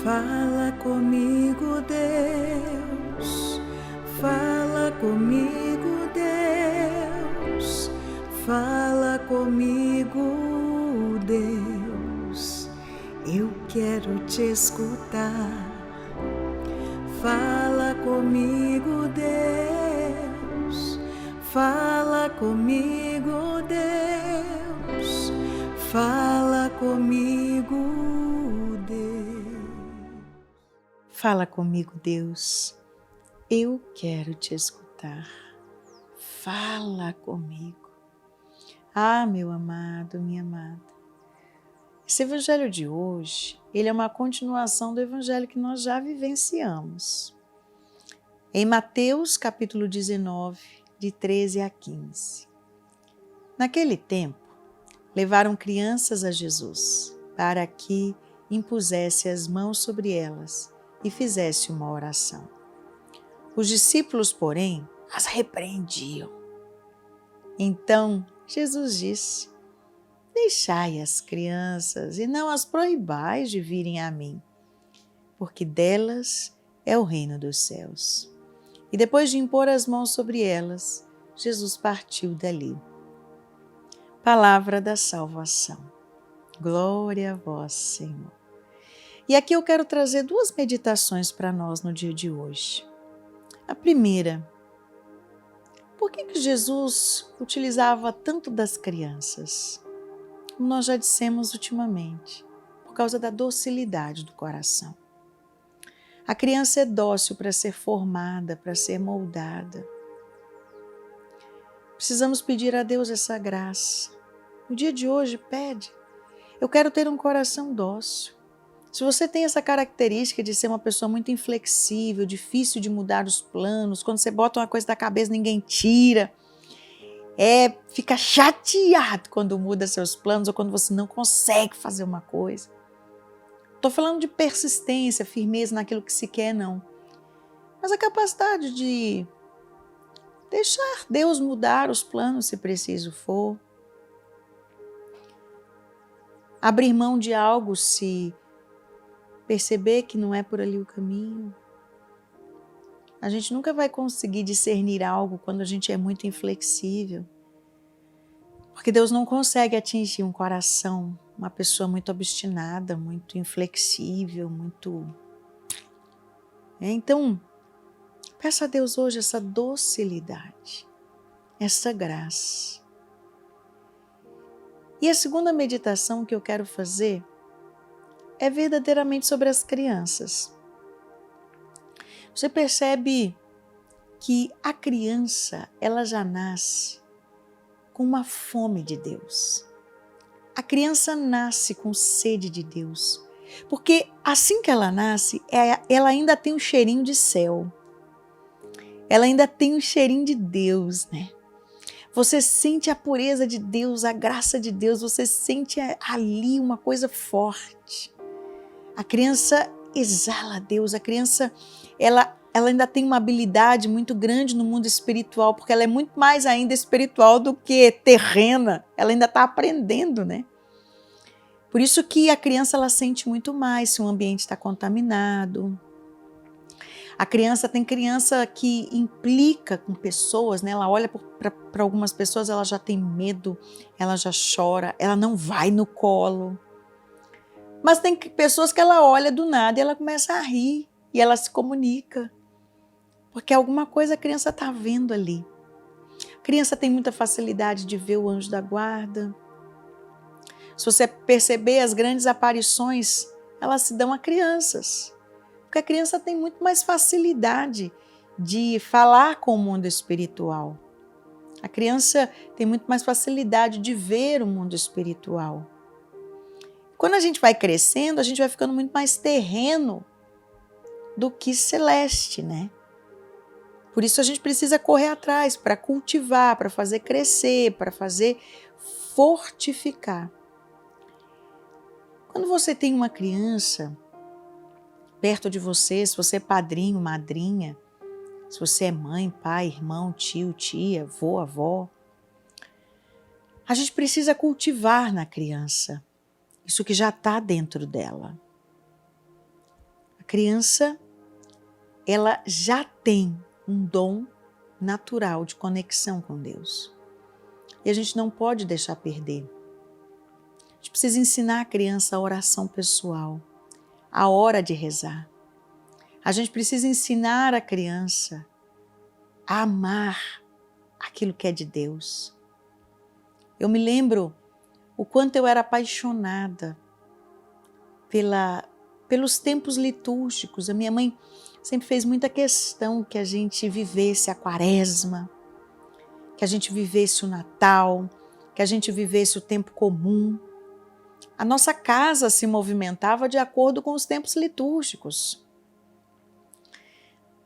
Fala comigo, Deus. Fala comigo, Deus. Fala comigo, Deus. Eu quero te escutar. Fala comigo, Deus. Fala comigo, Deus. Fala comigo, Deus. Fala comigo, Deus. Eu quero te escutar. Fala comigo. Ah, meu amado, minha amada. Esse evangelho de hoje, ele é uma continuação do evangelho que nós já vivenciamos. Em Mateus, capítulo 19, de 13 a 15. Naquele tempo, levaram crianças a Jesus, para que impusesse as mãos sobre elas e fizesse uma oração. Os discípulos, porém, as repreendiam. Então, Jesus disse: deixai as crianças e não as proibais de virem a mim, porque delas é o reino dos céus. E depois de impor as mãos sobre elas, Jesus partiu dali. Palavra da salvação. Glória a vós, Senhor. E aqui eu quero trazer duas meditações para nós no dia de hoje. A primeira, por que Jesus utilizava tanto das crianças? Como nós já dissemos ultimamente, por causa da docilidade do coração. A criança é dócil para ser formada, para ser moldada. Precisamos pedir a Deus essa graça. No dia de hoje, pede. Eu quero ter um coração dócil. Se você tem essa característica de ser uma pessoa muito inflexível, difícil de mudar os planos, quando você bota uma coisa da cabeça ninguém tira, fica chateado quando muda seus planos ou quando você não consegue fazer uma coisa. Estou falando de persistência, firmeza naquilo que se quer, não. Mas a capacidade de deixar Deus mudar os planos se preciso for. Abrir mão de algo se perceber que não é por ali o caminho. A gente nunca vai conseguir discernir algo quando a gente é muito inflexível. Porque Deus não consegue atingir um coração, uma pessoa muito obstinada, muito inflexível, muito... Então, peça a Deus hoje essa docilidade, essa graça. E a segunda meditação que eu quero fazer é verdadeiramente sobre as crianças. Você percebe que a criança, ela já nasce com uma fome de Deus. A criança nasce com sede de Deus, porque assim que ela nasce, ela ainda tem um cheirinho de céu. Ela ainda tem um cheirinho de Deus, né? Você sente a pureza de Deus, a graça de Deus, você sente ali uma coisa forte. A criança exala a Deus, a criança ela ainda tem uma habilidade muito grande no mundo espiritual, porque ela é muito mais ainda espiritual do que terrena, ela ainda está aprendendo, né? Por isso que a criança ela sente muito mais se o ambiente está contaminado. Tem criança que implica com pessoas, né? Ela olha para algumas pessoas, ela já tem medo, ela já chora, ela não vai no colo. Mas tem pessoas que ela olha do nada e ela começa a rir e ela se comunica. Porque alguma coisa a criança está vendo ali. A criança tem muita facilidade de ver o anjo da guarda. Se você perceber as grandes aparições, elas se dão a crianças. Porque a criança tem muito mais facilidade de falar com o mundo espiritual. A criança tem muito mais facilidade de ver o mundo espiritual. Quando a gente vai crescendo, a gente vai ficando muito mais terreno do que celeste, né? Por isso a gente precisa correr atrás para cultivar, para fazer crescer, para fazer fortificar. Quando você tem uma criança perto de você, se você é padrinho, madrinha, se você é mãe, pai, irmão, tio, tia, avô, avó, a gente precisa cultivar na criança isso que já está dentro dela. criança, ela já tem um dom natural de conexão com Deus. E a gente não pode deixar perder. A gente precisa ensinar a criança a oração pessoal, a hora de rezar. A gente precisa ensinar a criança a amar aquilo que é de Deus. Eu me lembro o quanto eu era apaixonada pelos tempos litúrgicos. A minha mãe sempre fez muita questão que a gente vivesse a Quaresma, que a gente vivesse o Natal, que a gente vivesse o tempo comum. A nossa casa se movimentava de acordo com os tempos litúrgicos.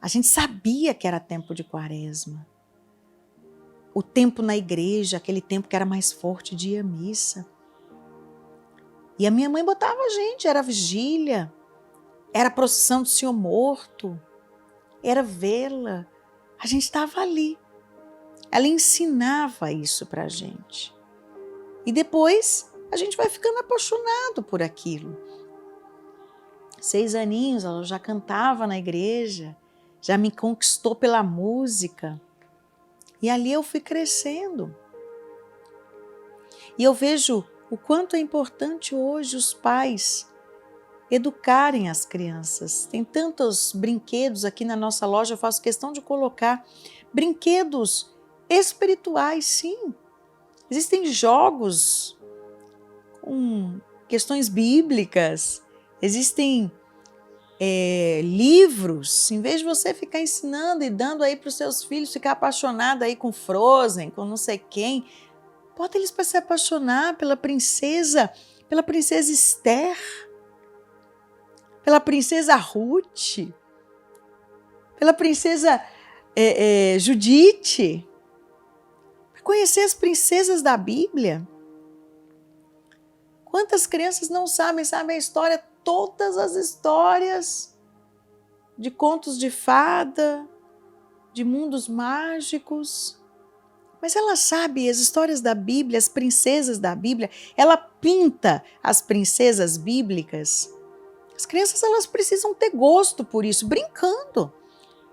A gente sabia que era tempo de Quaresma. O tempo na igreja, aquele tempo que era mais forte de ir à missa. E a minha mãe botava a gente, era vigília, era a procissão do Senhor Morto, era vela. A gente estava ali. Ela ensinava isso para a gente. E depois a gente vai ficando apaixonado por aquilo. 6 aninhos, ela já cantava na igreja, já me conquistou pela música. E ali eu fui crescendo. E eu vejo o quanto é importante hoje os pais educarem as crianças. Tem tantos brinquedos aqui na nossa loja, eu faço questão de colocar brinquedos espirituais, sim. Existem jogos com questões bíblicas, existem livros. Em vez de você ficar ensinando e dando aí para os seus filhos ficar apaixonado aí com Frozen, com não sei quem, bota eles para se apaixonar pela princesa Esther, pela princesa Ruth, pela princesa Judite, para conhecer as princesas da Bíblia. Quantas crianças não sabem a história, todas as histórias de contos de fada, de mundos mágicos, mas ela sabe as histórias da Bíblia, as princesas da Bíblia, ela pinta as princesas bíblicas. As crianças, elas precisam ter gosto por isso, brincando.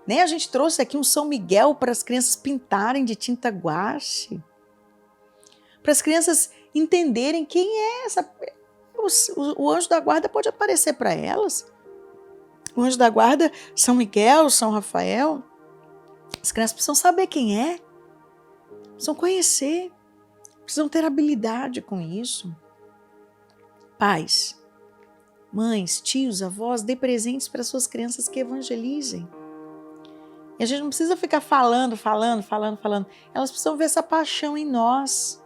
Né? A gente trouxe aqui um São Miguel para as crianças pintarem de tinta guache, para as crianças entenderem quem é essa. O anjo da guarda pode aparecer para elas. O anjo da guarda, São Miguel, São Rafael. As crianças precisam saber quem é, precisam conhecer, precisam ter habilidade com isso. Pais, mães, tios, avós, dê presentes para suas crianças que evangelizem. E a gente não precisa ficar falando. Elas precisam ver essa paixão em nós.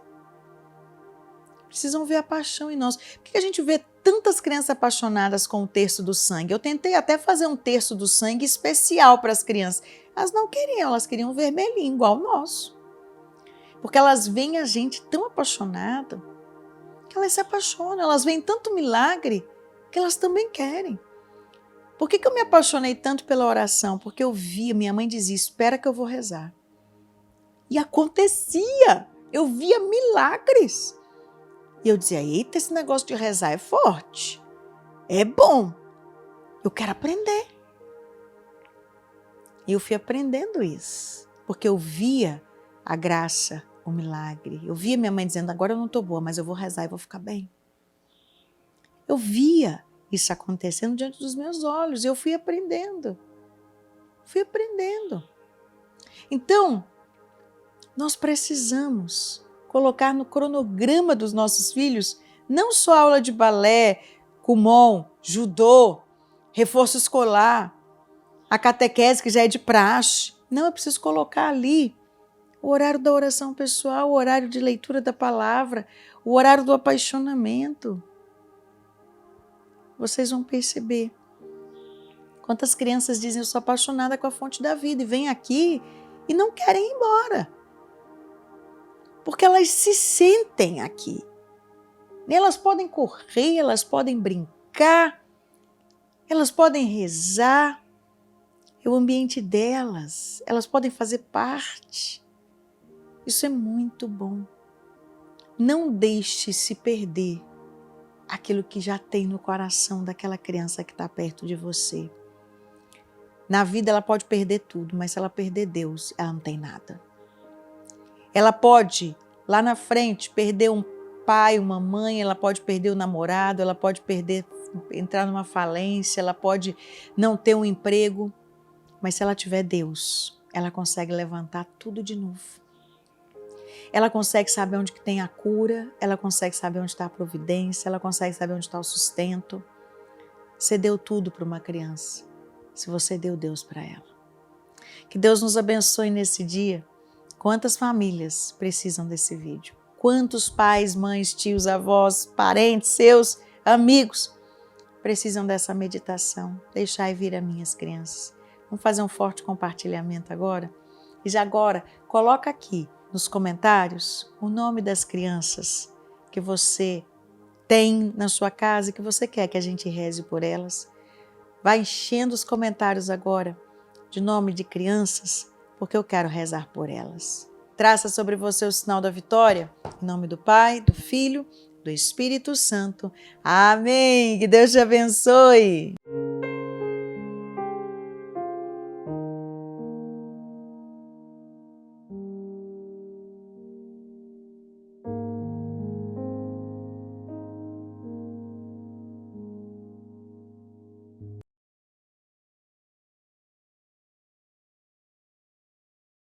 Precisam ver a paixão em nós. Por que a gente vê tantas crianças apaixonadas com o terço do sangue? Eu tentei até fazer um terço do sangue especial para as crianças. Elas não queriam, elas queriam vermelhinho, igual o nosso. Porque elas veem a gente tão apaixonado que elas se apaixonam. Elas veem tanto milagre que elas também querem. Por que eu me apaixonei tanto pela oração? Porque eu via, minha mãe dizia, espera que eu vou rezar. E acontecia, eu via milagres. E eu dizia, eita, esse negócio de rezar é forte, é bom, eu quero aprender. E eu fui aprendendo isso, porque eu via a graça, o milagre. Eu via minha mãe dizendo, agora eu não estou boa, mas eu vou rezar e vou ficar bem. Eu via isso acontecendo diante dos meus olhos e eu fui aprendendo. Então, nós precisamos colocar no cronograma dos nossos filhos não só aula de balé, kumon, judô, reforço escolar, a catequese que já é de praxe. Não, eu preciso colocar ali o horário da oração pessoal, o horário de leitura da palavra, o horário do apaixonamento. Vocês vão perceber quantas crianças dizem eu sou apaixonada com a fonte da vida e vêm aqui e não querem ir embora. Porque elas se sentem aqui. Elas podem correr, elas podem brincar, elas podem rezar. É o ambiente delas, elas podem fazer parte. Isso é muito bom. Não deixe se perder aquilo que já tem no coração daquela criança que está perto de você. Na vida ela pode perder tudo, mas se ela perder Deus, ela não tem nada. Ela pode, lá na frente, perder um pai, uma mãe, ela pode perder o namorado, ela pode entrar numa falência, ela pode não ter um emprego, mas se ela tiver Deus, ela consegue levantar tudo de novo. Ela consegue saber onde que tem a cura, ela consegue saber onde está a providência, ela consegue saber onde está o sustento. Você deu tudo para uma criança, se você deu Deus para ela. Que Deus nos abençoe nesse dia. Quantas famílias precisam desse vídeo? Quantos pais, mães, tios, avós, parentes, seus amigos precisam dessa meditação? Deixai vir as minhas crianças. Vamos fazer um forte compartilhamento agora? E já agora, coloca aqui nos comentários o nome das crianças que você tem na sua casa e que você quer que a gente reze por elas. Vai enchendo os comentários agora de nome de crianças, porque eu quero rezar por elas. Traça sobre você o sinal da vitória, em nome do Pai, do Filho, do Espírito Santo. Amém! Que Deus te abençoe!